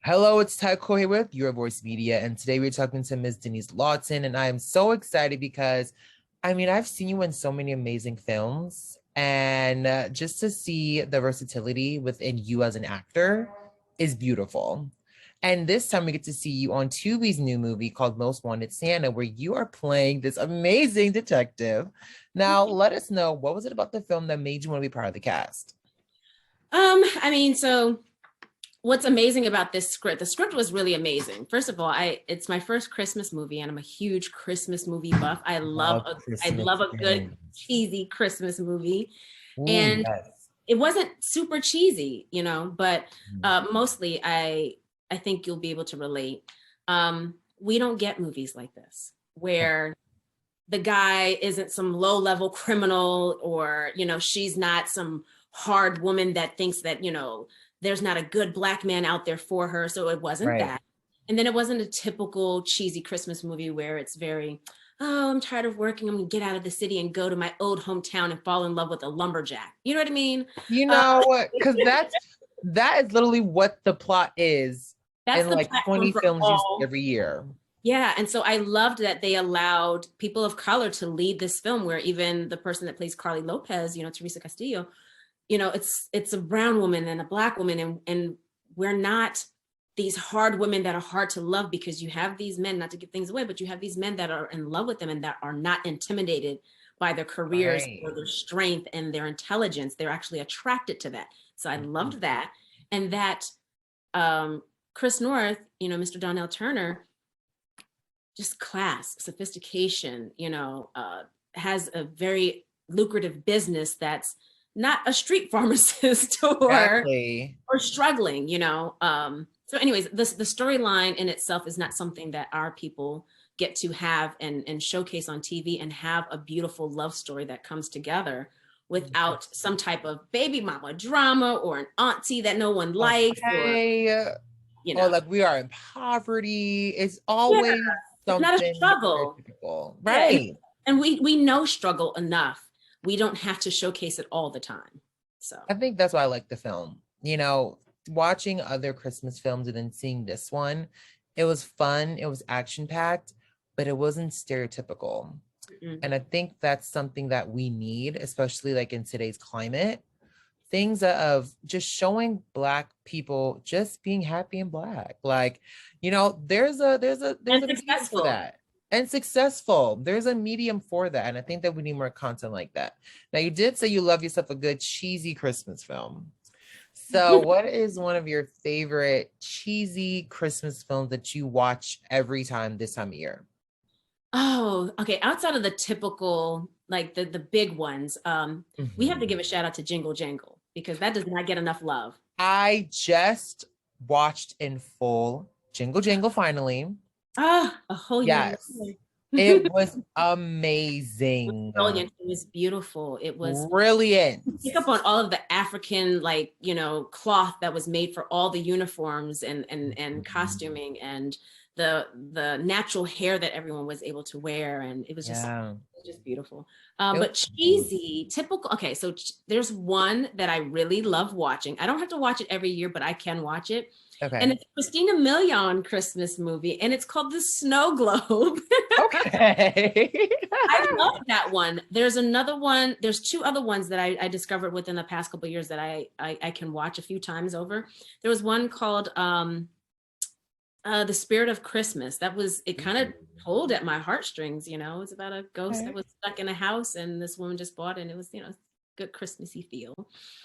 Hello, it's Ty Coy with Your Voice Media, and today we're talking to Ms. Denyce Lawton, and I am so excited because, I've seen you in so many amazing films, and just to see the versatility within you as an actor is beautiful. And this time we get to see you on Tubi's new movie called Most Wanted Santa, where you are playing this amazing detective. Now, let us know, what was it about the film that made you want to be part of the cast? So what's amazing about this script, the script was really amazing. First of all, it's my first Christmas movie and I'm a huge Christmas movie buff. Love I Christmas love a good films. cheesy Christmas movie. Ooh, And yes. it wasn't super cheesy, but Mm. mostly I think you'll be able to relate. We don't get movies like this where the guy isn't some low-level criminal or, she's not some hard woman that thinks that, there's not a good black man out there for her. So it wasn't Right. that. And then it wasn't a typical cheesy Christmas movie where it's very, oh, I'm tired of working. I'm gonna get out of the city and go to my old hometown and fall in love with a lumberjack. You know what I mean? You Uh, know what? Because that is literally what the plot is that's in the like platform 20 for films you see all. every year. Yeah, and so I loved that they allowed people of color to lead this film, where even the person that plays Carly Lopez, Teresa Castillo, it's a brown woman and a black woman, and we're not these hard women that are hard to love, because you have these men, not to give things away, but you have these men that are in love with them and that are not intimidated by their careers Right. or their strength and their intelligence. They're actually attracted to that. So I loved that. And that Chris North, Mr. Donnell Turner, just class, sophistication, has a very lucrative business that's not a street pharmacist Exactly. or struggling, So anyways, the storyline in itself is not something that our people get to have and showcase on TV and have a beautiful love story that comes together without some type of baby mama drama or an auntie that no one likes, or Okay. you Or know, like we are in poverty. It's yeah, always it's not a something struggle. stereotypical. Yeah, Right. and we know struggle enough. We don't have to showcase it all the time. So I think that's why I like the film. Watching other Christmas films and then seeing this one, it was fun, it was action packed, but it wasn't stereotypical. mm, And I think that's something that we need, especially like in today's climate. Things of just showing Black people just being happy and Black. Like, there's and a medium for successful. that. And successful. There's a medium for that. And I think that we need more content like that. Now, you did say you love yourself a good cheesy Christmas film. So, what is one of your favorite cheesy Christmas films that you watch every time this time of year? Oh, okay. Outside of the typical, like the big ones, we have to Mhm. give a shout out to Jingle Jangle, because that does not get enough love. I just watched in full Jingle Jangle finally. Ah, a whole young Yes, lady. it was amazing. Brilliant. It was beautiful. It was Brilliant. pick up on all of the African, like, cloth that was made for all the uniforms and Mhm. costuming, and the natural hair that everyone was able to wear, and Yeah, it was just beautiful. it was But amazing. cheesy, typical. Okay, so there's one that I really love watching. I don't have to watch it every year, but I can watch it. And Okay. it's a Christina Milian Christmas movie, and it's called The Snow Globe. Okay. I love that one. There's another one. There's two other ones that I discovered within the past couple of years that I can watch a few times over. There was one called The Spirit of Christmas. It kind of pulled at my heartstrings. It's about a ghost that Okay. was stuck in a house, and this woman just bought it, and it was, good Christmassy feel.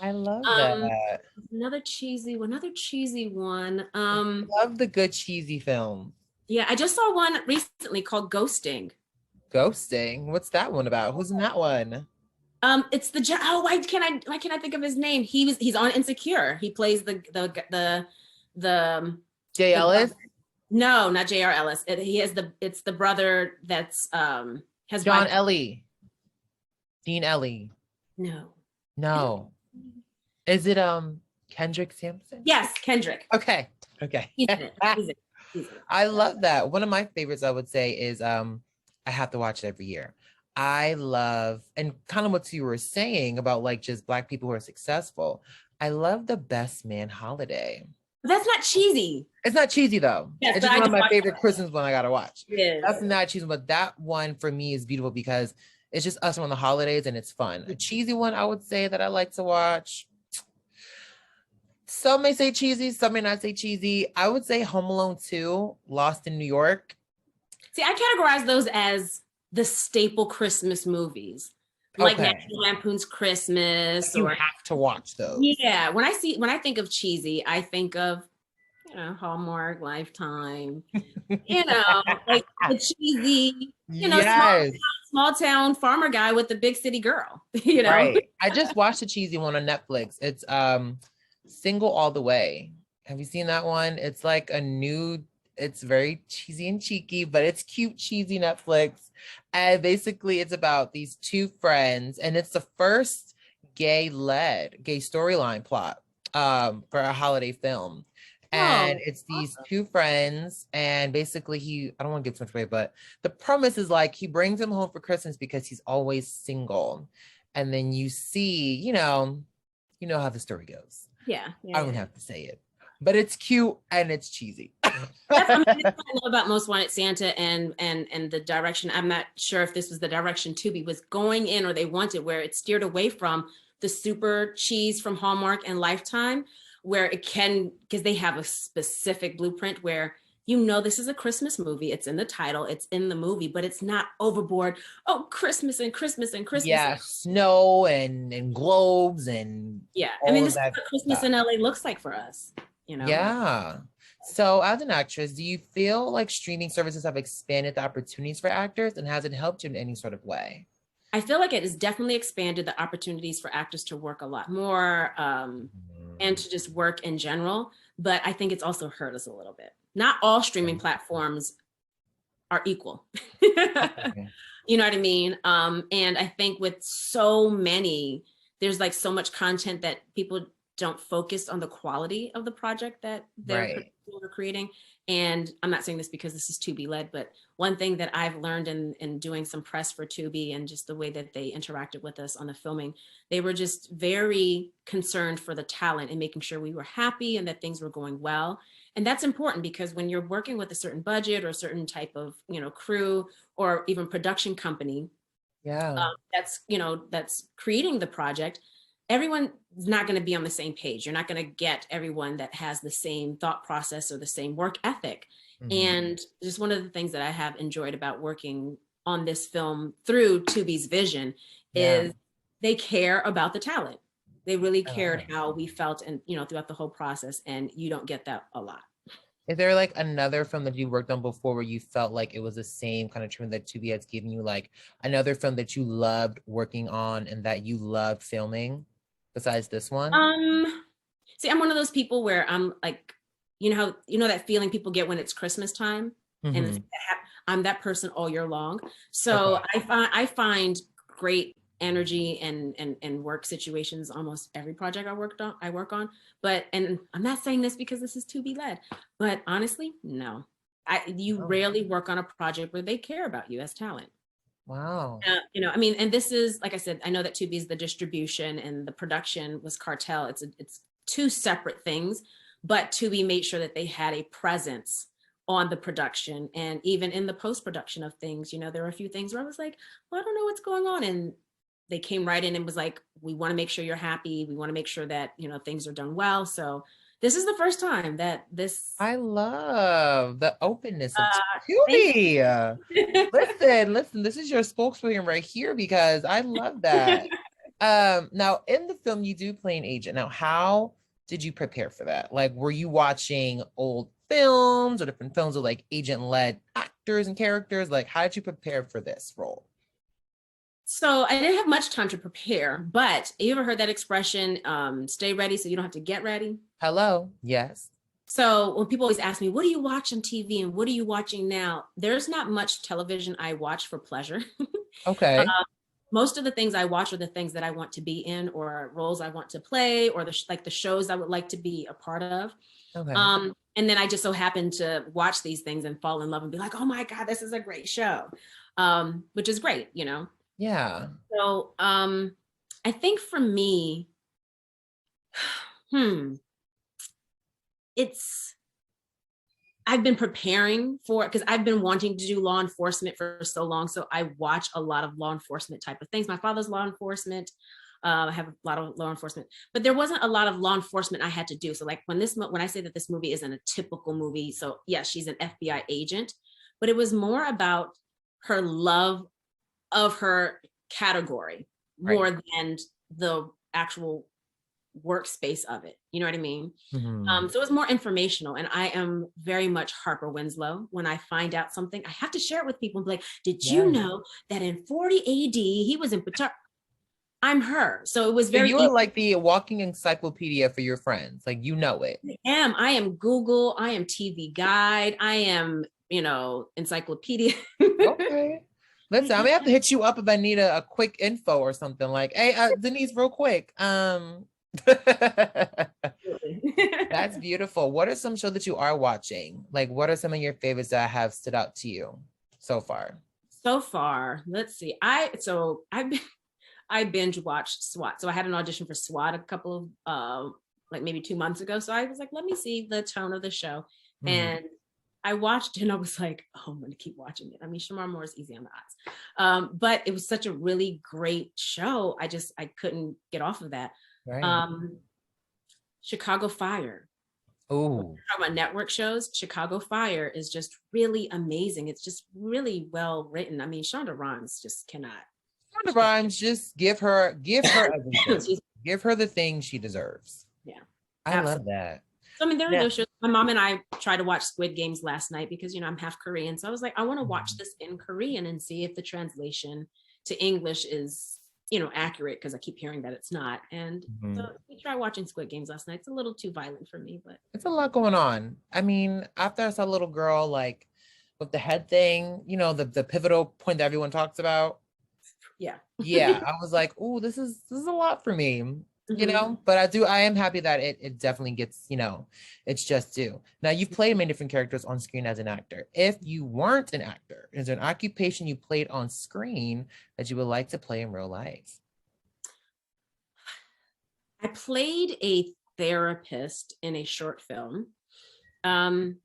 I love Um, that. another cheesy one. Love the good cheesy film. Yeah, I just saw one recently called Ghosting. Ghosting. What's that one about? Who's in that one? It's why can't I think of his name? He's on Insecure. He plays the Jay the brother. Ellis? No, not J.R. Ellis. It's the brother that's has John bipolar. Ellie. Dean Ellie. No. No. Is it Kendrick Sampson? Yes, Kendrick. Okay. Okay. He's in it. He's in it. He's in it. I love that. One of my favorites I would say is I have to watch it every year. I love, and kind of what you were saying about like just Black people who are successful. I love the Best Man Holiday. That's not cheesy. It's not cheesy though. Yes, It's but just I one do of my watch favorite Christmas one I gotta watch. it. Yes. That's not cheesy, but that one for me is beautiful because it's just us on the holidays and it's fun. A cheesy one I would say that I like to watch. Some may say cheesy, some may not say cheesy. I would say Home Alone 2, Lost in New York. See, I categorize those as the staple Christmas movies, like Okay. National Lampoon's Christmas, You or have to watch those. yeah. When I think of cheesy, I think of Hallmark, Lifetime, like the cheesy, Yes. small town farmer guy with the big city girl, you know. Right. I just watched a cheesy one on Netflix. It's Single All the Way. Have you seen that one? It's like a new, it's very cheesy and cheeky, but it's cute, cheesy Netflix. And basically it's about these two friends, and it's the first gay storyline plot for a holiday film. And Oh, it's these awesome. two friends, and basically I don't want to give too much away, but the premise is like he brings him home for Christmas because he's always single. And then you see, you know how the story goes. Yeah, I yeah, don't yeah. have to say it, but it's cute and it's cheesy. That's I mean, that's what I love about Most Wanted Santa and the direction. I'm not sure if this was the direction Tubi was going in or they wanted, where it steered away from the super cheese from Hallmark and Lifetime, where it can, because they have a specific blueprint where this is a Christmas movie. It's in the title, it's in the movie, but it's not overboard. Oh, Christmas and Christmas and Christmas. Yeah, snow and globes and Yeah. I mean, all this of is that what Christmas stuff. in LA looks like for us, you know? Yeah. So, as an actress, do you feel like streaming services have expanded the opportunities for actors, and has it helped you in any sort of way? I feel like it has definitely expanded the opportunities for actors to work a lot more, and Mm. to just work in general. But I think it's also hurt us a little bit. Not all streaming platforms are equal. Okay. You know what I mean? And I think with so many, there's like so much content that people don't focus on the quality of the project that they're Right. creating. And I'm not saying this because this is Tubi led, but one thing that I've learned in doing some press for Tubi and just the way that they interacted with us on the filming, they were just very concerned for the talent and making sure we were happy and that things were going well. And that's important because when you're working with a certain budget or a certain type of crew or even production company, Yeah. that's creating the project, everyone's not going to be on the same page. You're not going to get everyone that has the same thought process or the same work ethic. Mhm. And just one of the things that I have enjoyed about working on this film through Tubi's vision Yeah. is they care about the talent. They really I love cared it. how we felt and throughout the whole process, and you don't get that a lot. Is there like another film that you worked on before where you felt like it was the same kind of treatment that Tubi has given you? Like another film that you loved working on and that you loved filming besides this one? Um, See, I'm one of those people where I'm like, that feeling people get when it's Christmas time, and Hmm. I'm that person all year long. Okay. So I find great energy and work situations almost every project I work on. But and I'm not saying this because this is to be led, but honestly, no. You Oh, rarely work on a project where they care about you as talent. wow. I mean, and this is, like I said, I know that Tubi is the distribution and the production was Cartel. It's two separate things, but Tubi made sure that they had a presence on the production and even in the post production of things. There were a few things where I was like, well, I don't know what's going on, and they came right in and was like, we want to make sure you're happy. We want to make sure that things are done well. So this is the first time that this. I love the openness of Thank Tubi. you. Listen, this is your spokesperson right here because I love that. Now in the film you do play an agent. Now, how did you prepare for that? Like, were you watching old films or different films with like agent-led actors and characters? Like, how did you prepare for this role? So I didn't have much time to prepare, but you ever heard that expression, stay ready so you don't have to get ready? Hello. Yes. So when people always ask me, what do you watch on TV and what are you watching now? There's not much television I watch for pleasure. Okay. Most of the things I watch are the things that I want to be in or roles I want to play or like the shows I would like to be a part of. Okay. And then I just so happen to watch these things and fall in love and be like, oh my God, this is a great show, which is great. Yeah. So I think for me, hmm, I've been preparing for it because I've been wanting to do law enforcement for so long. So I watch a lot of law enforcement type of things. My father's law enforcement. I have a lot of law enforcement, but there wasn't a lot of law enforcement I had to do. So like when I say that this movie isn't a typical movie, so yeah, she's an FBI agent, but it was more about her love of her category more than the actual workspace of it. You know what I mean? Mm-hmm. So it was more informational, and I am very much Harper Winslow. When I find out something, I have to share it with people and be like, did you know that in 40 AD he was in Patar? I'm her. So it was very you are like the walking encyclopedia for your friends. Like, you know it. I am Google. I am TV Guide. I am, encyclopedia. Okay. Listen, I may have to hit you up if I need a quick info or something. Like, hey, Denyce, real quick. That's beautiful. What are some shows that you are watching? Like, what are some of your favorites that have stood out to you so far? So far, let's see. I binge watched SWAT. So I had an audition for SWAT a couple of like maybe 2 months ago. So I was like, let me see the tone of the show. Mm-hmm. And I watched it and I was like, oh, I'm going to keep watching it. I mean, Shamar Moore is easy on the eyes. But it was such a really great show. I couldn't get off of that. Right. Chicago Fire. Oh, talking about network shows, Chicago Fire is just really amazing. It's just really well written. I mean, Shonda Rhimes just cannot. Shonda Rhimes, just give her everything. Give her the thing she deserves. Yeah. I love that. So, I mean, there are those shows. My mom and I tried to watch Squid Games last night because, I'm half Korean. So I was like, I want to watch this in Korean and see if the translation to English is, accurate, because I keep hearing that it's not. And so we tried watching Squid Games last night. It's a little too violent for me, but it's a lot going on. I mean, after I saw a little girl, like with the head thing, the pivotal point that everyone talks about. Yeah. I was like, oh, this is a lot for me. But I am happy that it definitely gets, it's just due. Now, you've played many different characters on screen as an actor. If you weren't an actor, is there an occupation you played on screen that you would like to play in real life? I played a therapist in a short film. So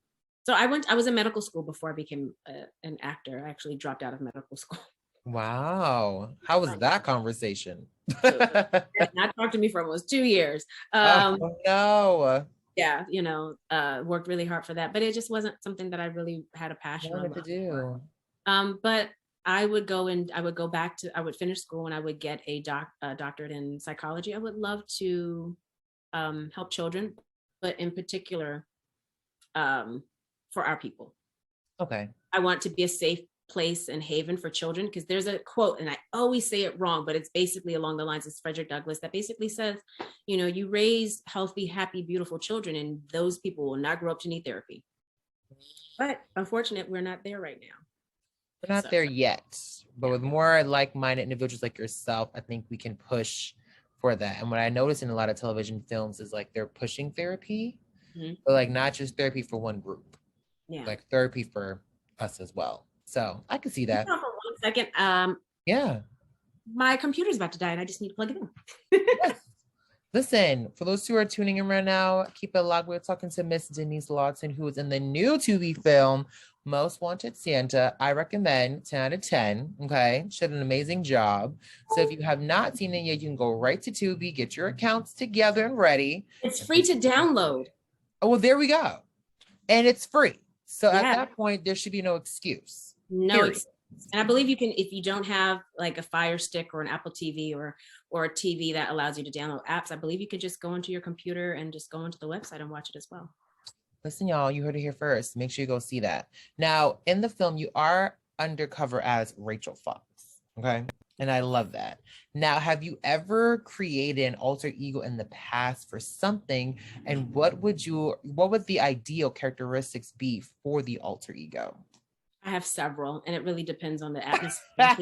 I was in medical school before I became an actor. I actually dropped out of medical school. Wow. How was that conversation? Not talked to me for almost 2 years. Oh no. Yeah, worked really hard for that, but it just wasn't something that I really had a passion to do. But I would finish school and I would get a doctorate in psychology. I would love to help children, but in particular for our people. Okay. I want to be a safe place and haven for children, because there's a quote, and I always say it wrong, but it's basically along the lines of Frederick Douglass, that basically says, you raise healthy, happy, beautiful children, and those people will not grow up to need therapy. But unfortunately, we're not there right now. We're not there yet, but with more like-minded individuals like yourself, I think we can push for that. And what I notice in a lot of television films is like they're pushing therapy, but like not just therapy for one group, like therapy for us as well. So I can see that. For 1 second. Yeah. My computer's about to die and I just need to plug it in. Yes. Listen, for those who are tuning in right now, keep it locked. We're talking to Miss Denyce Lawton, who is in the new Tubi film, Most Wanted Santa. I recommend 10 out of 10. Okay. She did an amazing job. So if you have not seen it yet, you can go right to Tubi, get your accounts together and ready. It's free to download. Oh, well, there we go. And it's free. So at that point, there should be no excuse. No, and I believe you can, if you don't have like a Fire Stick or an Apple TV or a TV that allows you to download apps, I believe you could just go into your computer and just go into the website and watch it as well. Listen, y'all, you heard it here first. Make sure you go see that. Now, in the film, you are undercover as Rachel Fox. Okay. And I love that. Now, have you ever created an alter ego in the past for something? And what would the ideal characteristics be for the alter ego? I have several, and it really depends on the atmosphere.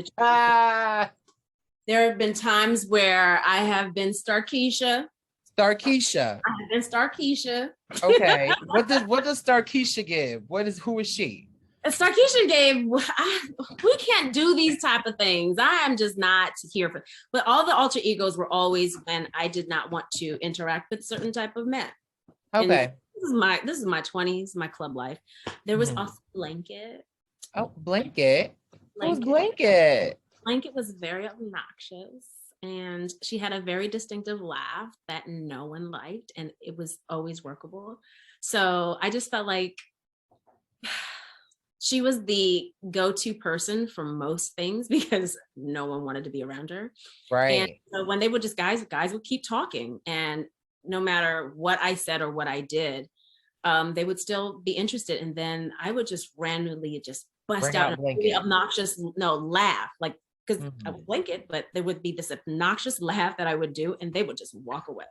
There have been times where I have been Starkeisha. I have been Starkeisha. Okay. What does Starkeisha give? Who is she? Starkeisha gave, we can't do these type of things. I am just not here for, but all the alter egos were always when I did not want to interact with certain type of men. Okay. this is my 20s, my club life. There was also Blanket. Oh, Blanket. Who's Blanket. Blanket? Blanket was very obnoxious, and she had a very distinctive laugh that no one liked, and it was always workable. So I just felt like she was the go-to person for most things because no one wanted to be around her. Right. And so when they would just guys would keep talking, and no matter what I said or what I did, they would still be interested. And then I would just randomly just bust out in a really obnoxious laugh, like, because I would blink it, but there would be this obnoxious laugh that I would do, and they would just walk away.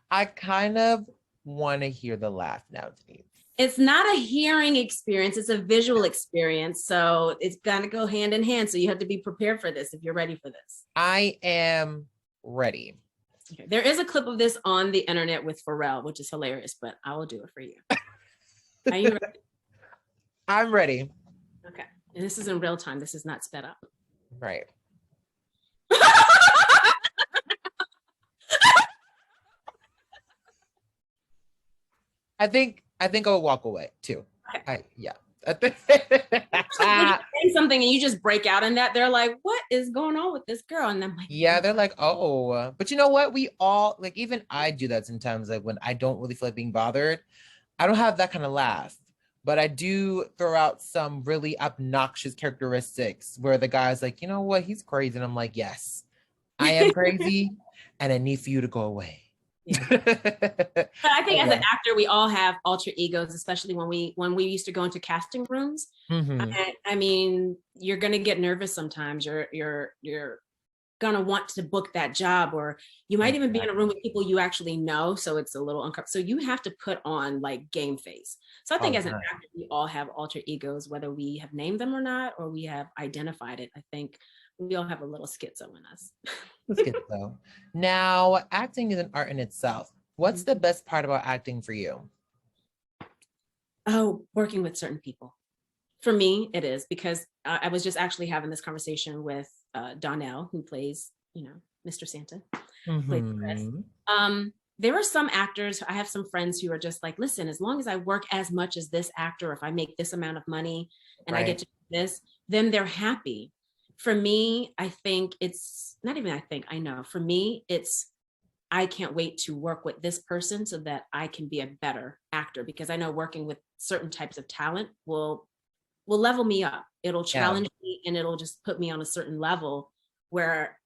I kind of want to hear the laugh now, Denise. It's not a hearing experience, it's a visual experience. So it's gonna go hand in hand. So you have to be prepared for this if you're ready for this. I am ready. Okay. There is a clip of this on the internet with Pharrell, which is hilarious, but I will do it for you. Are you ready? I'm ready. Okay. And this is in real time. This is not sped up. Right. I think I'll walk away too. Okay. Yeah. Say something and you just break out in that. They're like, what is going on with this girl? And I'm like, yeah, they're like, oh, but you know what? We all, like, even I do that sometimes, like when I don't really feel like being bothered. I don't have that kind of laugh, but I do throw out some really obnoxious characteristics where the guy's like, you know what? He's crazy. And I'm like, yes, I am crazy and I need for you to go away. Yeah. But I think as an actor, we all have alter egos, especially when we used to go into casting rooms. I mean, you're gonna get nervous sometimes. You're gonna want to book that job, or you might even be in a room with people you actually know, so it's a little uncomfortable. So you have to put on like game face. So I think as an actor, we all have alter egos, whether we have named them or not, or we have identified it. I think we all have a little schizo in us. Schizo. Now, acting is an art in itself. What's the best part about acting for you? Oh, working with certain people. For me, it is, because I was just actually having this conversation with Donnell, who plays, Mr. Santa. Plays Chris. There are some actors, I have some friends who are just like, listen, as long as I work as much as this actor, if I make this amount of money and I get to do this, then they're happy. For me, I think it's not even, I know, for me, it's, I can't wait to work with this person so that I can be a better actor, because I know working with certain types of talent will level me up. It'll challenge me, and it'll just put me on a certain level where,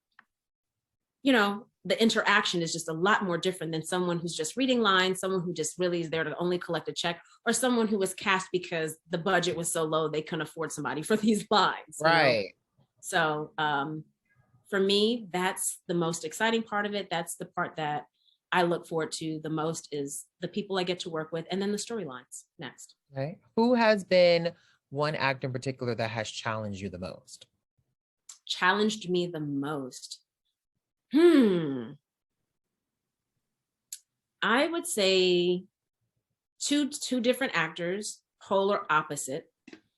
the interaction is just a lot more different than someone who's just reading lines, someone who just really is there to only collect a check, or someone who was cast because the budget was so low they couldn't afford somebody for these lines. Right. So for me, that's the most exciting part of it. That's the part that I look forward to the most, is the people I get to work with, and then the storylines next. Right. Who has been one actor in particular that has challenged you the most? Challenged me the most? I would say two different actors, polar opposite.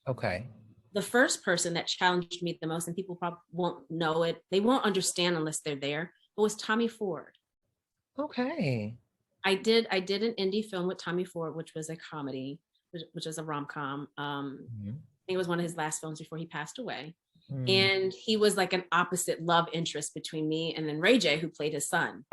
Okay. The first person that challenged me the most, and people probably won't know it, they won't understand unless they're there, but was Tommy Ford. Okay. I did an indie film with Tommy Ford, which was a comedy, which is a rom-com. I think it was one of his last films before he passed away. And he was like an opposite love interest between me and then Ray J, who played his son.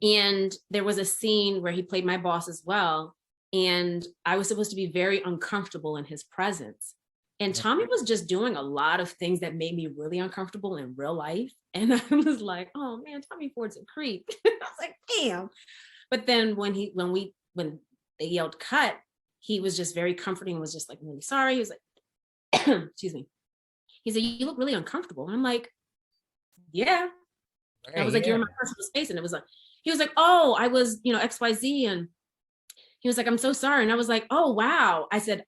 And there was a scene where he played my boss as well. And I was supposed to be very uncomfortable in his presence. And Tommy was just doing a lot of things that made me really uncomfortable in real life. And I was like, oh man, Tommy Ford's a creep. I was like, damn. But then when they yelled cut, he was just very comforting, was just like, really sorry. He was like, excuse me. He said, you look really uncomfortable. And I'm like, yeah. I was like, you're in my personal space. And it was like, he was like, oh, I was, XYZ. And he was like, I'm so sorry. And I was like, oh, wow. I said,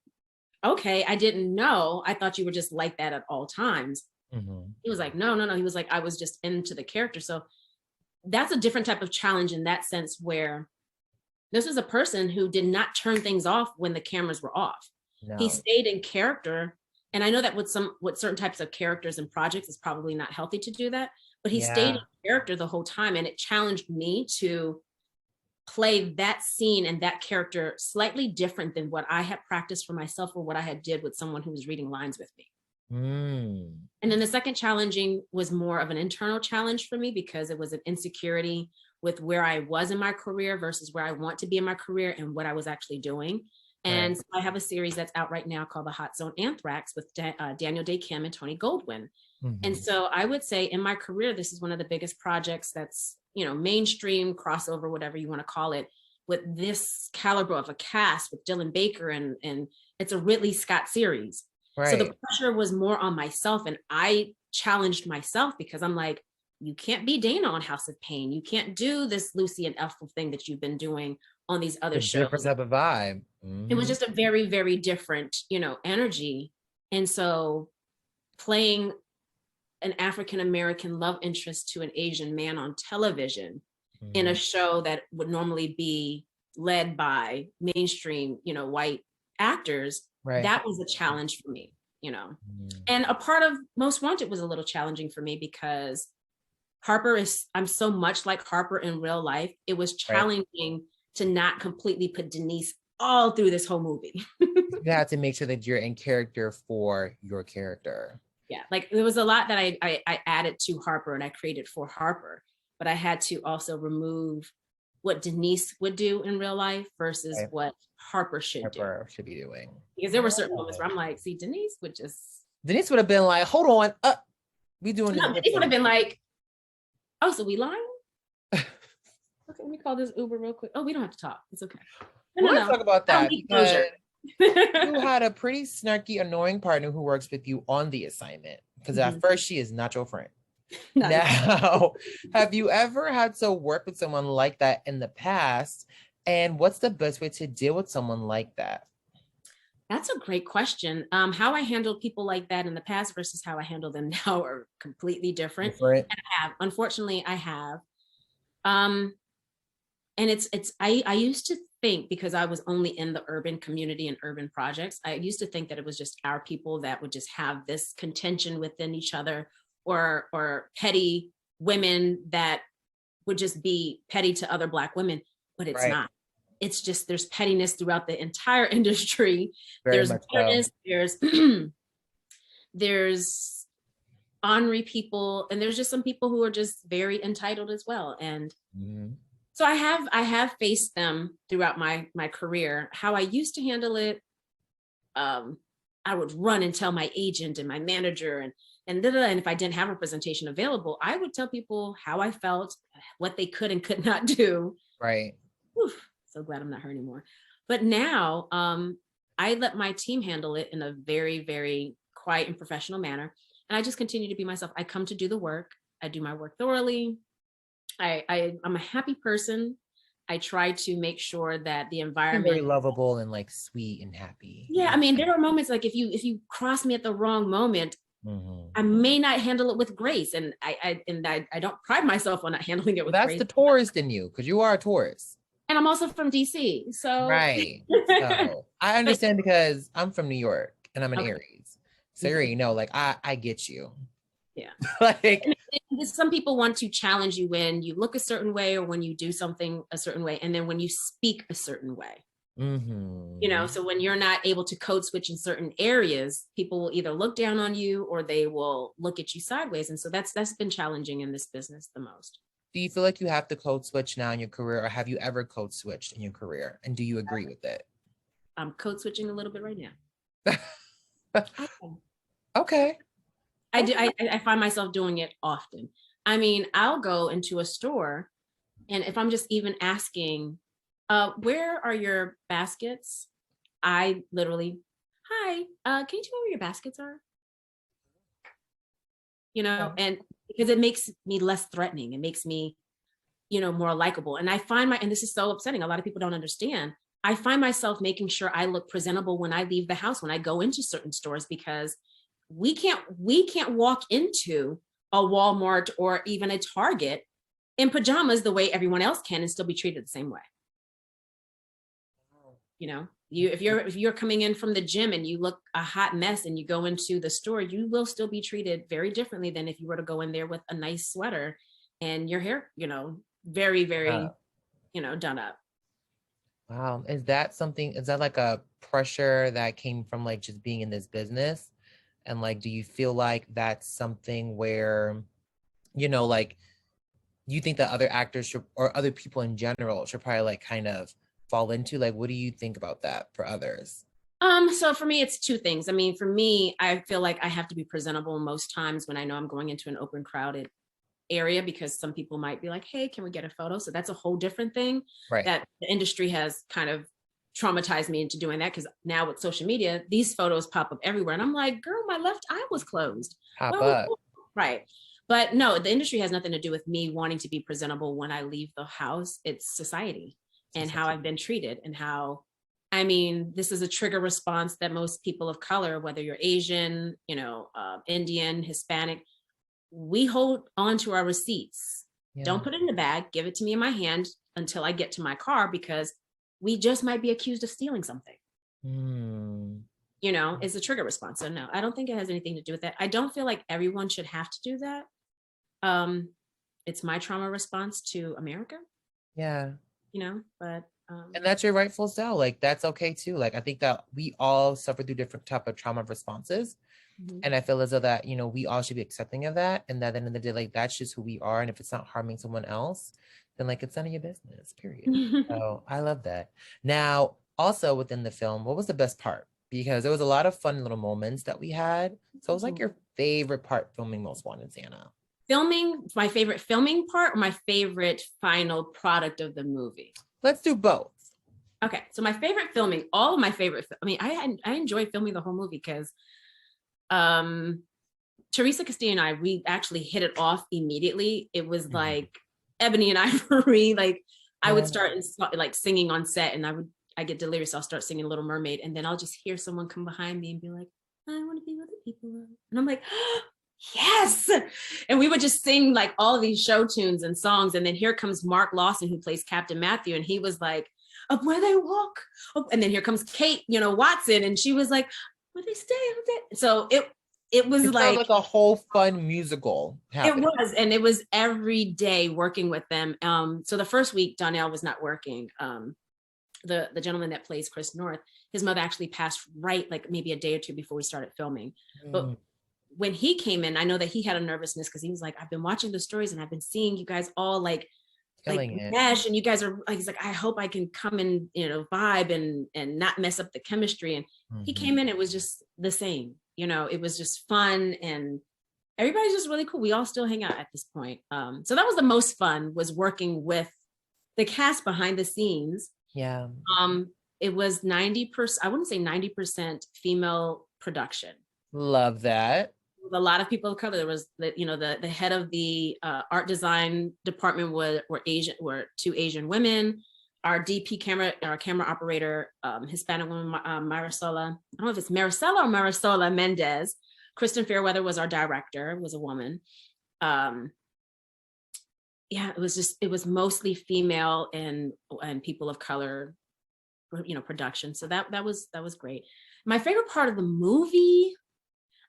okay, I didn't know. I thought you were just like that at all times. He was like, no. He was like, I was just into the character. So that's a different type of challenge in that sense, where this was a person who did not turn things off when the cameras were off. No. He stayed in character. And I know that with certain types of characters and projects, it's probably not healthy to do that, but he stayed in character the whole time. And it challenged me to play that scene and that character slightly different than what I had practiced for myself or what I had did with someone who was reading lines with me. And then the second challenging was more of an internal challenge for me because it was an insecurity with where I was in my career versus where I want to be in my career and what I was actually doing. And so I have a series that's out right now called The Hot Zone Anthrax with Daniel Day Kim and Tony Goldwyn. And so I would say in my career, this is one of the biggest projects that's, you know, mainstream, crossover, whatever you want to call it, with this caliber of a cast with Dylan Baker, and it's a Ridley Scott series. So the pressure was more on myself, and I challenged myself because I'm like, you can't be Dana on House of Pain. You can't do this Lucy and Ethel thing that you've been doing on these other shows. Different type of vibe. It was just a very, very different, you know, energy. And so playing an African-American love interest to an Asian man on television in a show that would normally be led by mainstream, you know, white actors, that was a challenge for me, you know. And a part of Most Wanted was a little challenging for me because I'm so much like Harper in real life. It was challenging to not completely put Denyce all through this whole movie. You have to make sure that you're in character for your character. Yeah, like there was a lot that I added to Harper and I created for Harper, but I had to also remove what Denyce would do in real life versus what Harper should be doing. Because there were certain moments where I'm like, see, Denyce would have been like, hold on, we doing this. Denyce would have been like, oh, so we lying? Okay, let me call this Uber real quick. Oh, we don't have to talk. It's okay. We'll talk about that because you had a pretty snarky, annoying partner who works with you on the assignment. Because at first, she is not your friend. Now, have you ever had to work with someone like that in the past? And what's the best way to deal with someone like that? That's a great question. How I handled people like that in the past versus how I handle them now are completely different. And unfortunately, I have. And I used to think, because I was only in the urban community and urban projects, I used to think that it was just our people that would just have this contention within each other, or petty women that would just be petty to other Black women, but it's not. It's just, there's pettiness throughout the entire industry. There's bitterness, there's ornery people, and there's just some people who are just very entitled as well. And so I have faced them throughout my career. How I used to handle it, I would run and tell my agent and my manager and if I didn't have representation available, I would tell people how I felt, what they could and could not do. Whew, so glad I'm not her anymore. But now I let my team handle it in a very, very quiet and professional manner. And I just continue to be myself. I come to do the work. I do my work thoroughly. I'm a happy person. I try to make sure that the environment very lovable and like sweet and happy. Yeah, I mean, there are moments like if you cross me at the wrong moment, I may not handle it with grace, and I don't pride myself on not handling it with grace. That's the tourist in you, because you are a tourist. And I'm also from DC, so so I understand because I'm from New York and I'm an Aries, so you already know, like I get you. Yeah. Like some people want to challenge you when you look a certain way or when you do something a certain way, and then when you speak a certain way. You know, so when you're not able to code switch in certain areas, people will either look down on you or they will look at you sideways. And so that's been challenging in this business the most. Do you feel like you have to code switch now in your career, or have you ever code switched in your career? And do you agree with it? I'm code switching a little bit right now. Okay. I do. I find myself doing it often. I mean, I'll go into a store, and if I'm just even asking, where are your baskets? I literally, hi, can you tell me where your baskets are? You know, and because it makes me less threatening. It makes me, you know, more likable. And I find and this is so upsetting, a lot of people don't understand. I find myself making sure I look presentable when I leave the house, when I go into certain stores, because we can't walk into a Walmart or even a Target in pajamas the way everyone else can and still be treated the same way. You know, if you're coming in from the gym and you look a hot mess and you go into the store, you will still be treated very differently than if you were to go in there with a nice sweater and your hair, you know, very, very done up. Wow. Is that like a pressure that came from like just being in this business? And like, do you feel like that's something where, like you think that other actors should, or other people in general should probably like kind of fall into? Like, what do you think about that for others? So for me, it's two things. I mean, for me, I feel like I have to be presentable most times when I know I'm going into an open, crowded area, because some people might be like, hey, can we get a photo? So that's a whole different thing Right. that the industry has kind of traumatized me into doing that, because now with social media, these photos pop up everywhere. And I'm like, girl, my left eye was closed. Hop Well, up. right. But no, the industry has nothing to do with me wanting to be presentable when I leave the house. It's society and how I've been treated, and how, I mean, this is a trigger response that most people of color, whether you're Asian, Indian, Hispanic, we hold on to our receipts. Yeah. Don't put it in the bag, give it to me in my hand until I get to my car, because we just might be accused of stealing something. It's a trigger response. So no, I don't think it has anything to do with that. I don't feel like everyone should have to do that. It's my trauma response to America. Yeah. But and that's your rightful self. Like, that's okay too. Like, I think that we all suffer through different type of trauma responses. And I feel as though that, we all should be accepting of that. And that at the end of the day, like, that's just who we are. And if it's not harming someone else, then like, it's none of your business, period. So I love that. Now, also within the film, what was the best part? Because there was a lot of fun little moments that we had. So it was like your favorite part filming Most Wanted Santa? Filming, my favorite filming part, or my favorite final product of the movie? Let's do both. Okay, so my favorite filming, all of my favorite, I mean, I enjoyed filming the whole movie because Teresa Castillo and we actually hit it off immediately. It was like Ebony and Ivory. Like, I would start like singing on set, and I get delirious. I'll start singing Little Mermaid, and then I'll just hear someone come behind me and be like, I want to be where the people are. And I'm like, oh, yes. And we would just sing like all of these show tunes and songs. And then here comes Mark Lawson, who plays Captain Matthew. And he was like, up where they walk. Up. And then here comes Kate, Watson. And she was like, where they stay. So it was like a whole fun musical happening. It was, and it was every day working with them. So the first week Donnell was not working. The gentleman that plays Chris North, his mother actually passed right like maybe a day or two before we started filming. But when he came in, I know that he had a nervousness, because he was like, I've been watching the stories and I've been seeing you guys all like mesh, and you guys are like, he's like, I hope I can come and vibe and not mess up the chemistry. And he came in, it was just the same. It was just fun, and everybody's just really cool. We all still hang out at this point. So that was the most fun, was working with the cast behind the scenes. Yeah. It was 90%, I wouldn't say 90% female production. Love that. A lot of people of color. There was the head of the art design department were two Asian women. Our camera operator, Hispanic woman, Marisola. I don't know if it's Maricela or Marisola Mendez. Kristen Fairweather was our director, was a woman. It was mostly female and people of color, production. So that was great. My favorite part of the movie,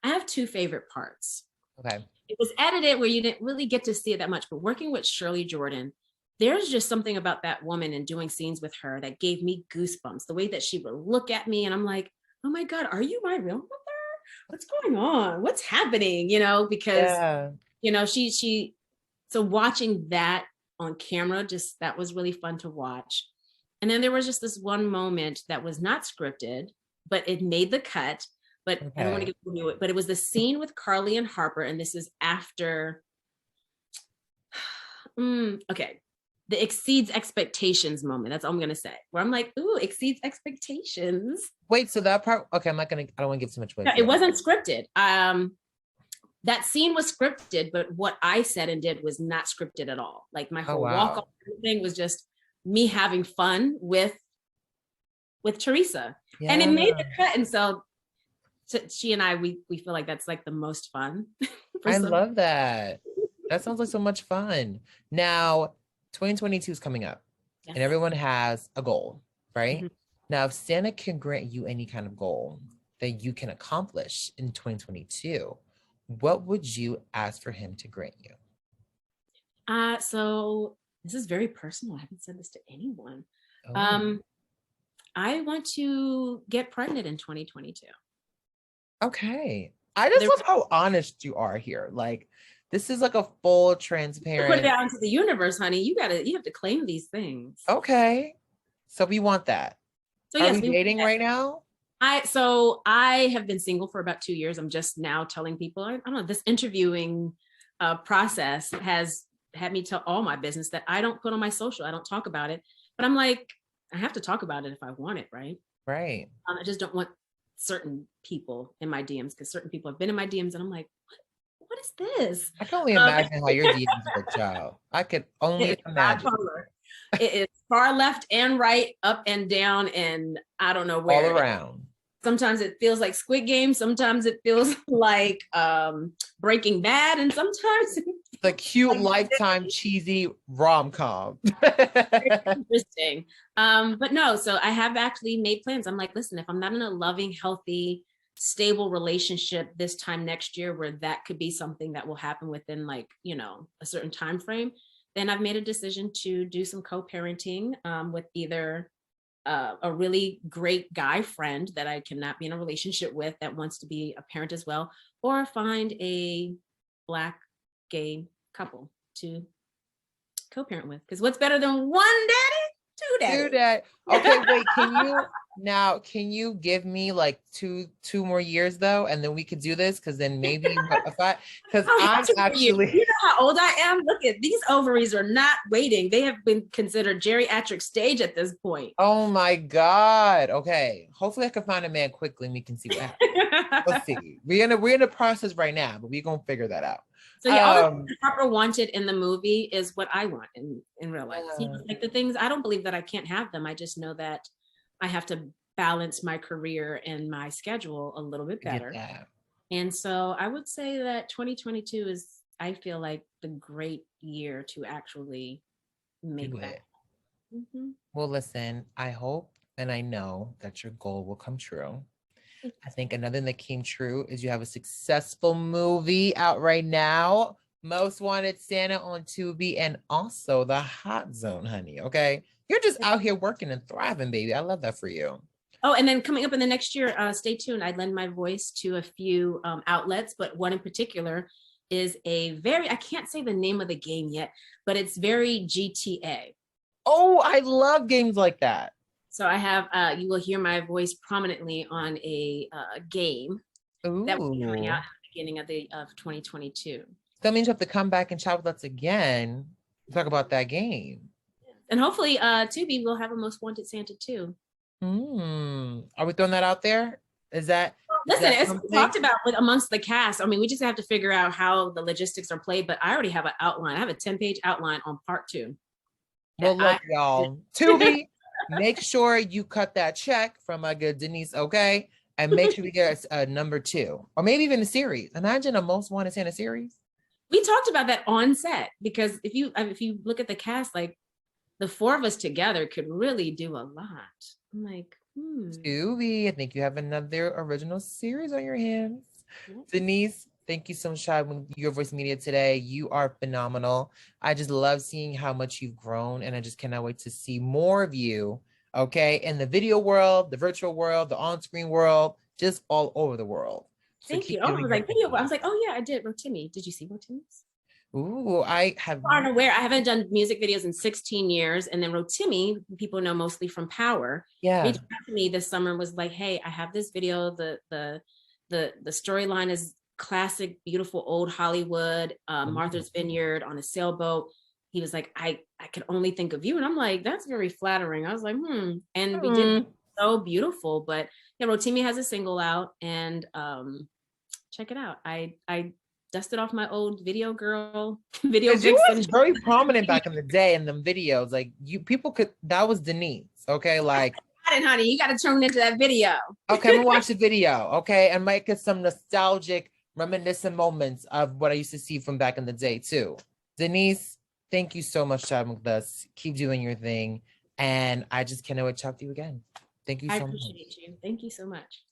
I have two favorite parts. Okay. It was edited where you didn't really get to see it that much, but working with Shirley Jordan, there's just something about that woman and doing scenes with her that gave me goosebumps. The way that she would look at me, and I'm like, oh my God, are you my real mother? What's going on? What's happening? Because, so watching that on camera, that was really fun to watch. And then there was just this one moment that was not scripted, but it made the cut. But I don't want to get into it, but it was the scene with Carly and Harper, and this is after, the exceeds expectations moment. That's all I'm going to say, where I'm like, ooh, exceeds expectations. Wait, so that part, okay, I don't want to give too much away. No, it wasn't scripted. That scene was scripted, but what I said and did was not scripted at all. Like, my whole walk off thing was just me having fun with Teresa. Yeah. And it made the cut. And so she and I, we feel like that's like the most fun. I love that. That sounds like so much fun. Now, 2022 is coming up, and everyone has a goal, right? Now, if Santa can grant you any kind of goal that you can accomplish in 2022, what would you ask for him to grant you? So this is very personal. I haven't said this to anyone. Oh. I want to get pregnant in 2022. Okay. I just love how honest you are here. Like, this is like a full transparent. Put it out into the universe, honey. You have to claim these things. Okay. So we want that. So are yes, we dating right now? I have been single for about 2 years. I'm just now telling people, I don't know, this interviewing process has had me tell all my business that I don't put on my social. I don't talk about it. But I'm like, I have to talk about it if I want it, right? Right. I just don't want certain people in my DMs, because certain people have been in my DMs and I'm like, what is this? I can only imagine how your DMs look, child. I could only imagine. It is far left and right, up and down, and I don't know where. All around. Sometimes it feels like Squid Game. Sometimes it feels like Breaking Bad, and sometimes the cute Lifetime cheesy rom-com. Interesting. But no, so I have actually made plans. I'm like, listen, if I'm not in a loving, healthy, stable relationship this time next year, where that could be something that will happen within, like, you know, a certain time frame, then I've made a decision to do some co-parenting with either a really great guy friend that I cannot be in a relationship with that wants to be a parent as well, or find a Black gay couple to co-parent with. Because what's better than one daddy? Two daddy. Okay, wait, can you give me like two more years though, and then we could do this? Because then maybe because I'm actually, you know how old I am. Look at these ovaries are not waiting. They have been considered geriatric stage at this point. Oh my God. Okay, hopefully I can find a man quickly and we can see what happens. Let's see. We're in the process right now, but we're gonna figure that out. So yeah, all the things Harper wanted in the movie is what I want in real life. Like the things, I don't believe that I can't have them. I just know that I have to balance my career and my schedule a little bit better. And so I would say that 2022 is, I feel like, the great year to actually make that. Mm-hmm. Well, listen, I hope and I know that your goal will come true. I think another thing that came true is you have a successful movie out right now, Most Wanted Santa on Tubi, and also The Hot Zone, honey. Okay, you're just out here working and thriving, baby. I love that for you. Oh, and then coming up in the next year, stay tuned. I lend my voice to a few outlets, but one in particular is a very, I can't say the name of the game yet, but it's very GTA. Oh, I love games like that. So I have, you will hear my voice prominently on a game that will be coming out at the beginning of 2022. That means you have to come back and chat with us again to talk about that game. And hopefully, Tubi will have a Most Wanted Santa too. Are we throwing that out there? Listen, it's talked about amongst the cast. I mean, we just have to figure out how the logistics are played, but I already have an outline. I have a 10-page outline on part 2. Well, look, y'all, Tubi, make sure you cut that check from my good Denyce, okay? And make sure we get a number 2, or maybe even a series. Imagine a Most Wanted Santa series. We talked about that on set, because if you look at the cast, like the 4 of us together could really do a lot. I'm like, Tubi, I think you have another original series on your hands. Denyce, thank you so much for having Your Voice Media today. You are phenomenal. I just love seeing how much you've grown, and I just cannot wait to see more of you, okay, in the video world, the virtual world, the on-screen world, just all over the world. So thank you. Oh, I was like, video. I was like, oh yeah, I did Rotimi. Did you see Rotimi's? Ooh, I have. Aren't aware. I haven't done music videos in 16 years, and then Rotimi, people know mostly from Power. Yeah. Reached out to me this summer, was like, hey, I have this video. The storyline is classic, beautiful old Hollywood, Martha's Vineyard on a sailboat. He was like, I could only think of you, and I'm like, that's very flattering. I was like, and we did so beautiful. But yeah, Rotimi has a single out, and check it out. I dusted off my old video girl video. You was very prominent back in the day in them videos. Like that was Denyce, okay? Like, honey, you got to tune into that video. Okay, I'm gonna watch the video, okay, and might get some nostalgic, reminiscent moments of what I used to see from back in the day too. Denyce, thank you so much for chatting with us. Keep doing your thing, and I just cannot wait to talk to you again. Thank you so much. I appreciate you. Thank you so much.